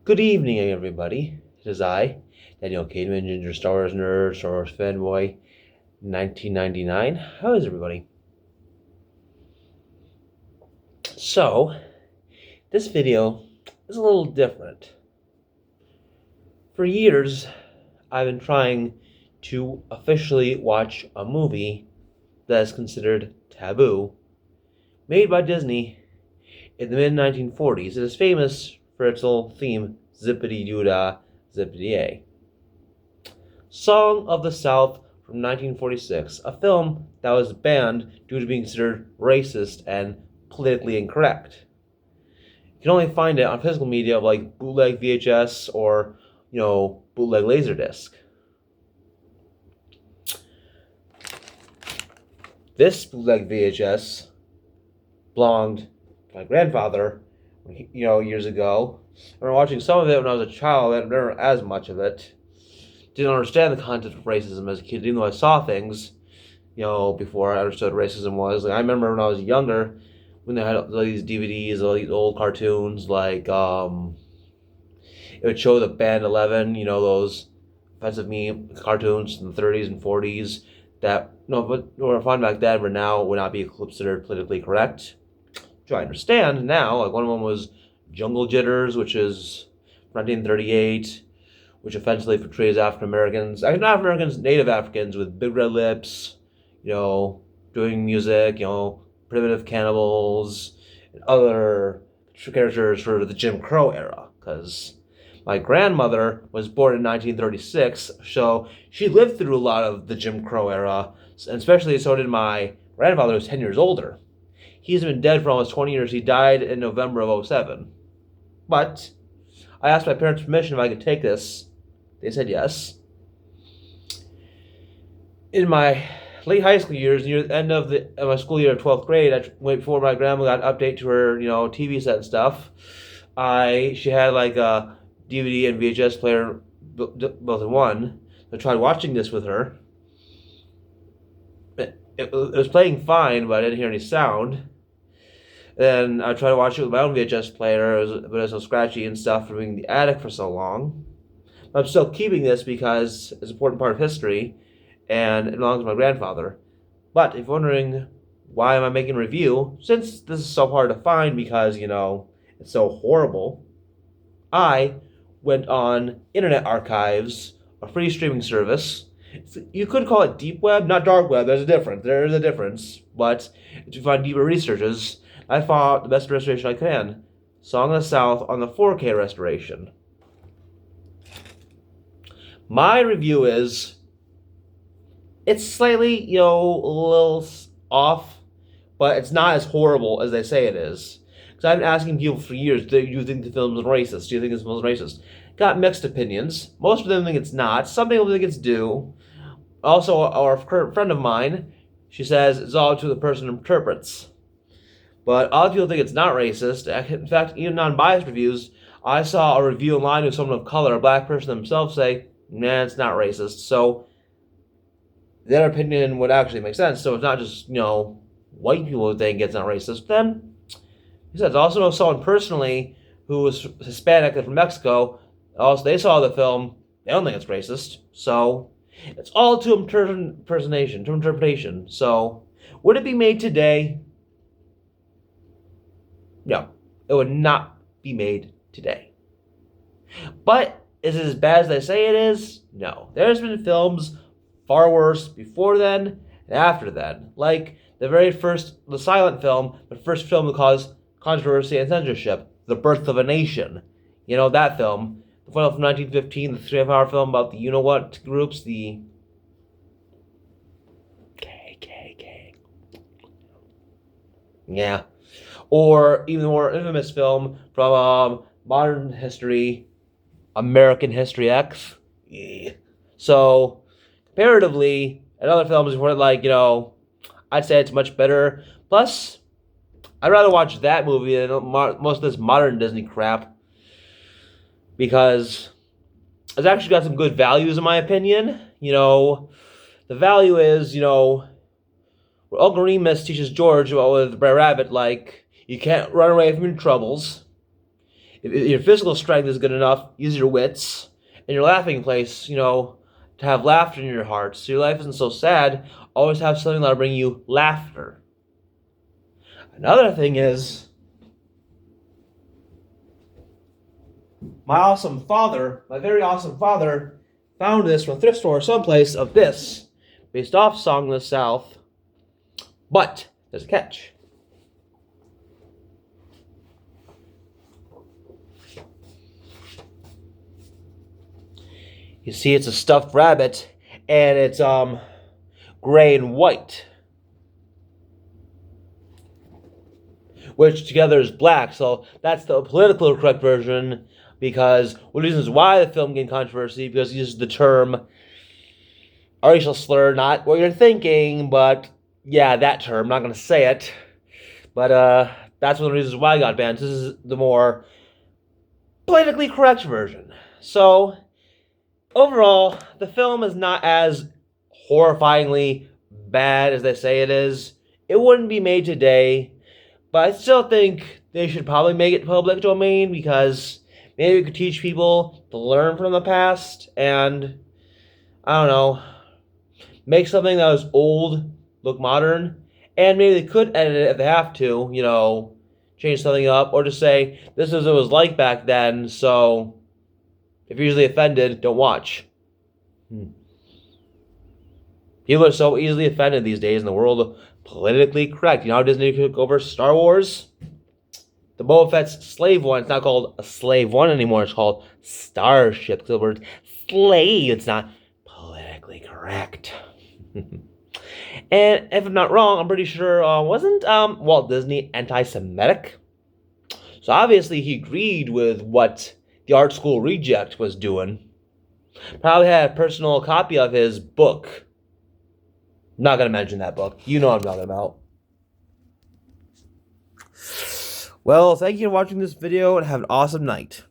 Good evening, everybody. It is I, Daniel Cademan, Ginger Star Wars nerd, Star Wars fanboy, 1999. How is everybody? So, this video is a little different. For years, I've been trying to officially watch a movie that is considered taboo, made by Disney in the mid 1940s. It is famous for its little theme, Zippity Doo Dah, Zippity A. Song of the South from 1946, a film that was banned due to being considered racist and politically incorrect. You can only find it on physical media like bootleg VHS or, bootleg Laserdisc. This bootleg VHS belonged to my grandfather, years ago. I remember watching some of it when I was a child. I didn't remember as much of it. Didn't understand the concept of racism as a kid, even though I saw things, before I understood what racism was. Like, I remember when I was younger, when they had all these DVDs, all these old cartoons, like, it would show the Band 11, those offensive meme cartoons in the 30s and 40s that, but were fun back then, but now would not be considered politically correct. Which I understand now. Like, one of them was Jungle Jitters, which is 1938. Which offensively portrays African Americans, Native Africans with big red lips, doing music, primitive cannibals, and other characters for the Jim Crow era. Because my grandmother was born in 1936, so she lived through a lot of the Jim Crow era, and especially so did my grandfather, who was 10 years older. He's been dead for almost 20 years. He died in November of 2007. But I asked my parents' permission if I could take this. They said yes. In my late high school years, near the end of my school year of 12th grade, went before my grandma got an update to her, TV set and stuff. She had like a DVD and VHS player both in one. I tried watching this with her. It was playing fine, but I didn't hear any sound. Then I tried to watch it with my own VHS player, but it was so scratchy and stuff from being in the attic for so long. I'm still keeping this because it's an important part of history, and it belongs to my grandfather. But if you're wondering why am I making a review, since this is so hard to find because, it's so horrible, I went on Internet Archives, a free streaming service. You could call it deep web, not dark web. There's a difference. But if you find deeper researches, I found the best restoration I can. Song of the South on the 4K restoration. My review is, it's slightly, a little off, but it's not as horrible as they say it is. Because I've been asking people for years, do you think the film is racist? Do you think this film is racist? Got mixed opinions. Most of them think it's not. Some people think it's due. Also, our friend of mine, she says it's all to the person who interprets. But other people think it's not racist. In fact, even non-biased reviews, I saw a review online with someone of color, a black person themselves, say, nah, it's not racist. So their opinion would actually make sense. So it's not just, white people who think it's not racist. Then, he says, I also know someone personally who was Hispanic and from Mexico. Also, they saw the film. They don't think it's racist. So it's all to interpretation. So would it be made today? No, it would not be made today. But is it as bad as they say it is? No. There's been films far worse before then and after then. Like the silent film, the first film that caused controversy and censorship, The Birth of a Nation. That film. The film from 1915, the 3.5-hour film about the you-know-what groups, the KKK. Yeah. Or even the more infamous film from modern history, American History X. Yeah. So, comparatively, and other films were like, I'd say it's much better. Plus, I'd rather watch that movie than most of this modern Disney crap. Because it's actually got some good values, in my opinion. The value is, what Uncle Remus teaches George about with Brer Rabbit, like, you can't run away from your troubles. if your physical strength is good enough, use your wits and your laughing place, to have laughter in your heart. So your life isn't so sad. Always have something that'll bring you laughter. Another thing is, my very awesome father, found this from a thrift store or someplace of this, based off Song of the South. But there's a catch. You see, it's a stuffed rabbit, and it's gray and white, which together is black. So that's the politically correct version, because one of the reasons why the film gained controversy, because it uses the term a racial slur, not what you're thinking, but yeah, that term. I'm not going to say it, but that's one of the reasons why it got banned. This is the more politically correct version. So overall, the film is not as horrifyingly bad as they say it is. It wouldn't be made today, but I still think they should probably make it public domain, because maybe we could teach people to learn from the past and, I don't know, make something that was old look modern. And maybe they could edit it if they have to, change something up, or just say, this is what it was like back then, so if you're easily offended, don't watch. People are so easily offended these days in the world of politically correct. You know how Disney took over Star Wars? The Boba Fett's slave one, it's not called a slave one anymore. It's called Starship. Because the word slave, it's not politically correct. And if I'm not wrong, I'm pretty sure, wasn't Walt Disney anti-Semitic? So obviously he agreed with what the art school reject was doing. Probably had a personal copy of his book. Not going to mention that book. You know what I'm talking about. Well, thank you for watching this video, and have an awesome night.